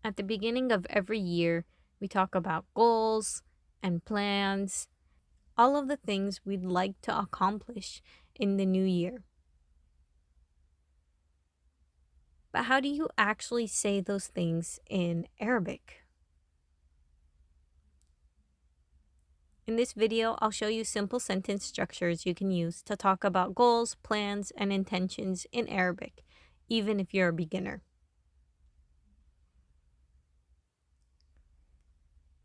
At the beginning of every year, we talk about goals and plans, all of the things we'd like to accomplish in the new year. But how do you actually say those things in Arabic? In this video, I'll show you simple sentence structures you can use to talk about goals, plans, and intentions in Arabic, even if you're a beginner.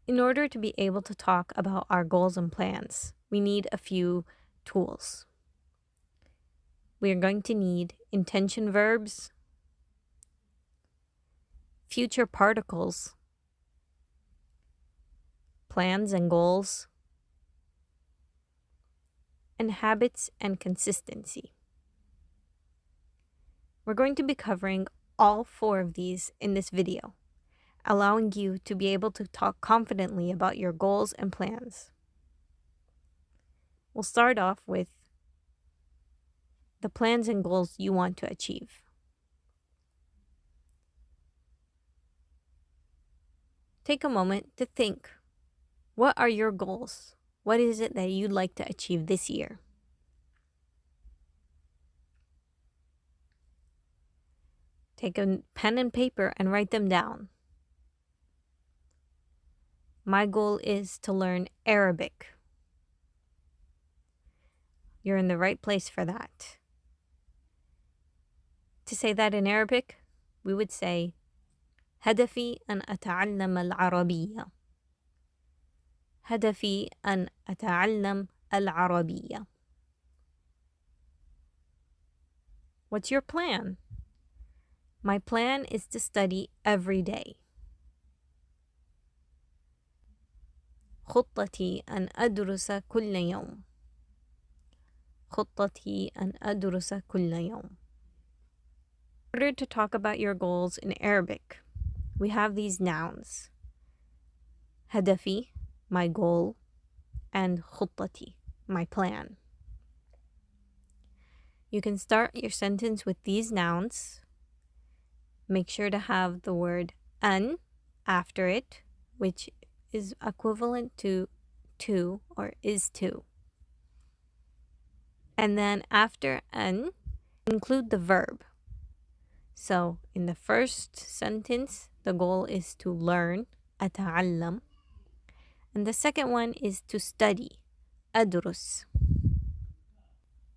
In order to be able to talk about our goals and plans, we need a few tools. We are going to need intention verbs, future particles, plans and goals, and habits and consistency. We're going to be covering all 4 of these in this video, allowing you to be able to talk confidently about your goals and plans. We'll start off with the plans and goals you want to achieve. Take a moment to think. What are your goals? What is it that you'd like to achieve this year? Take a pen and paper and write them down. My goal is to learn Arabic. You're in the right place for that. To say that in Arabic, we would say هدفي أن أتعلم العربية. هدفي أن أتعلم العربية. What's your plan? My plan is to study every day. خطتي أن أدرس كل يوم. خطتي أن أدرس كل يوم. In order to talk about your goals in Arabic, we have these nouns. هدفي, my goal, and خطتي, my plan. You can start your sentence with these nouns. Make sure to have the word an after it, which is equivalent to or is to. And then after an, include the verb. So in the first sentence, the goal is to learn, أتعلم. And the second one is to study, أدرس.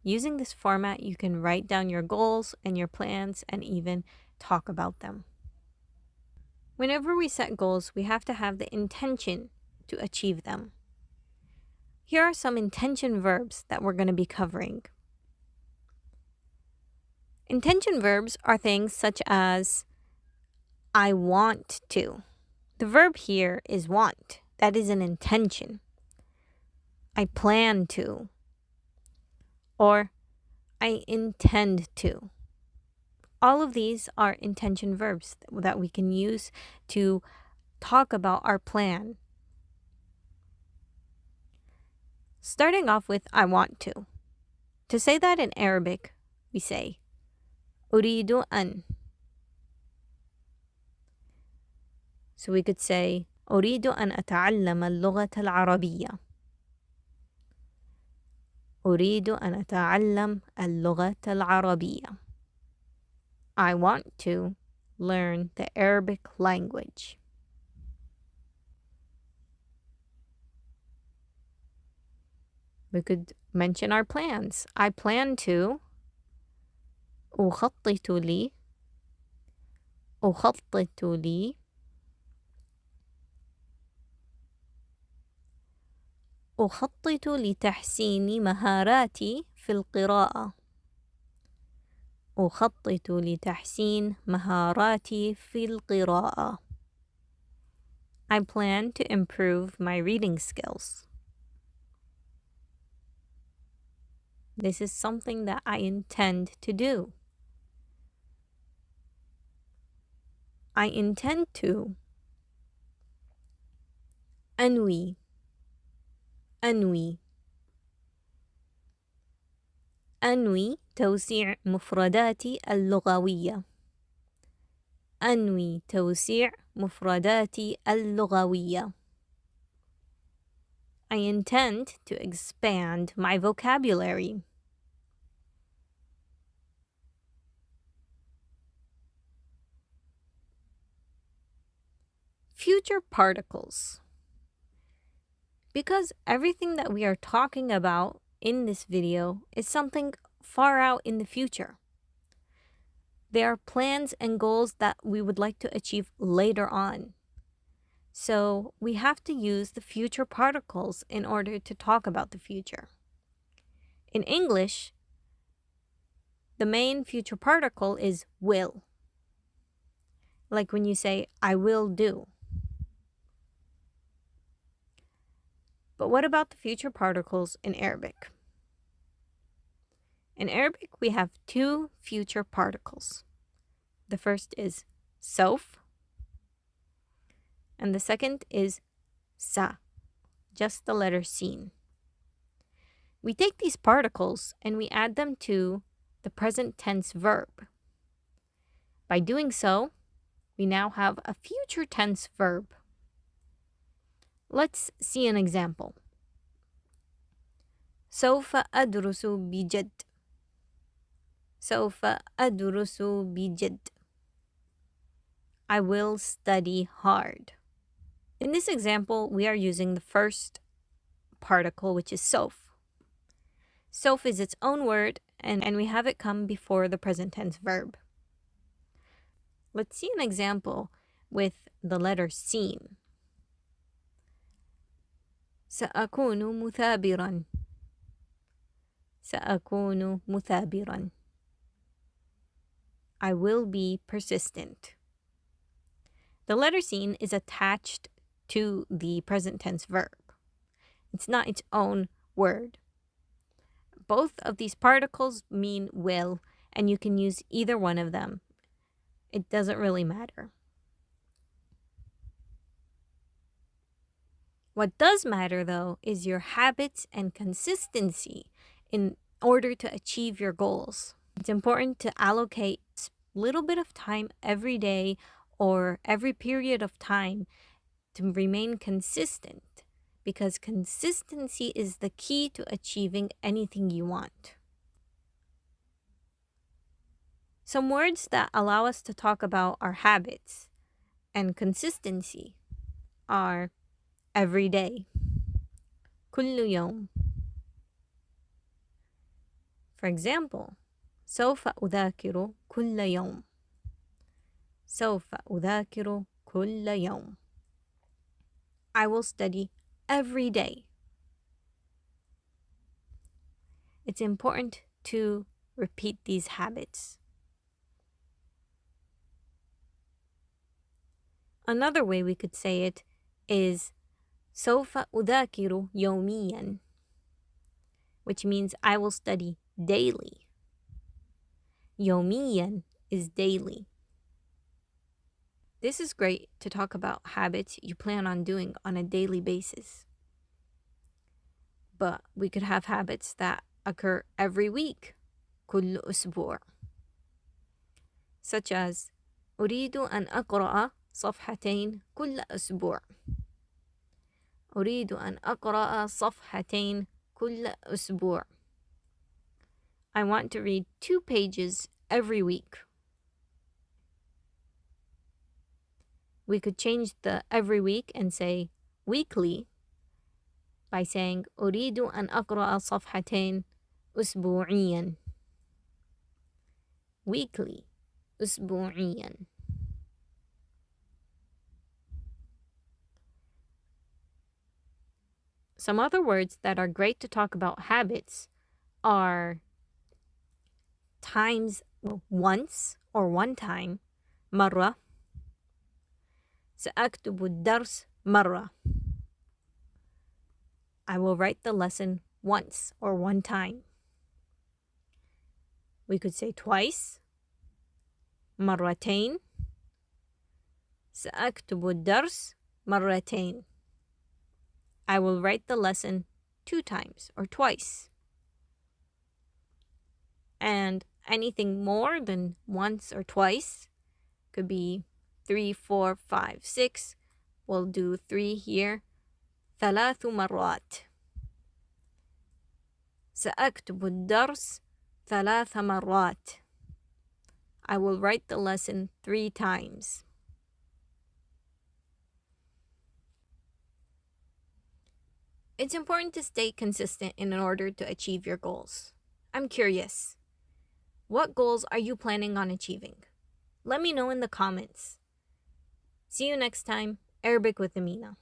Using this format, you can write down your goals and your plans and even talk about them. Whenever we set goals, we have to have the intention to achieve them. Here are some intention verbs that we're going to be covering. Intention verbs are things such as I want to. The verb here is want. That is an intention. I plan to. Or I intend to. All of these are intention verbs that we can use to talk about our plan. Starting off with I want to. To say that in Arabic, we say أريد أن. So we could say أريد أن أتعلم اللغة العربية. أريد أن أتعلم اللغة العربية. I want to learn the Arabic language. We could mention our plans. I plan to أخطط لي أخطط لي أخطط لتحسين مهاراتي في القراءة. أخطط لتحسين مهاراتي في القراءة. I plan to improve my reading skills. This is something that I intend to do. I intend to. أنوي أنوي أنوي توسيع مفرداتي اللغوية. أنوي توسيع مفرداتي اللغوية. I intend to expand my vocabulary. Future particles. Because everything that we are talking about in this video is something far out in the future. There are plans and goals that we would like to achieve later on. So we have to use the future particles in order to talk about the future. In English, the main future particle is will. Like when you say, I will do. But what about the future particles in Arabic? In Arabic, we have two future particles. The first is sawf, and the second is sa, just the letter sin. We take these particles and we add them to the present tense verb. By doing so, we now have a future tense verb. Let's see an example. سوف أدرس بجد. سوف أدرس بجد. I will study hard. In this example, we are using the first particle, which is sawf. Sawf is its own word, and we have it come before the present tense verb. Let's see an example with the letter sin. سأكون مثابرا. سأكون مثابرا. I will be persistent. The letter sin is attached to the present tense verb. It's not its own word. Both of these particles mean will, and you can use either one of them. It doesn't really matter. What does matter, though, is your habits and consistency in order to achieve your goals. It's important to allocate a little bit of time every day or every period of time to remain consistent, because consistency is the key to achieving anything you want. Some words that allow us to talk about our habits and consistency are every day. كل يوم. For example, سوف أذاكر كل يوم. سوف أذاكر كل يوم. I will study every day. It's important to repeat these habits. Another way we could say it is سوف أذاكر يوميا, which means I will study daily. يوميا is daily. This is great to talk about habits you plan on doing on a daily basis. But we could have habits that occur every week. كل أسبوع. Such as أريد أن أقرأ صفحتين كل أسبوع. أريد أن أقرأ صفحتين كل أسبوع. I want to read 2 pages every week. We could change the every week and say weekly by saying أريد أن أقرأ صفحتين أسبوعيا. Weekly, أسبوعيا. Some other words that are great to talk about habits are times, once or one time, مرة. سأكتب الدرس مرة. I will write the lesson once or one time. We could say twice. مرتين. سأكتب الدرس مرتين. I will write the lesson 2 times or twice. And anything more than once or twice could be 3, 4, 5, 6. We'll do 3 here. 3 مرات. سأكتب الدرس 3 مرات. I will write the lesson 3 times. It's important to stay consistent in order to achieve your goals. I'm curious. What goals are you planning on achieving? Let me know in the comments. See you next time. Arabic with Amina.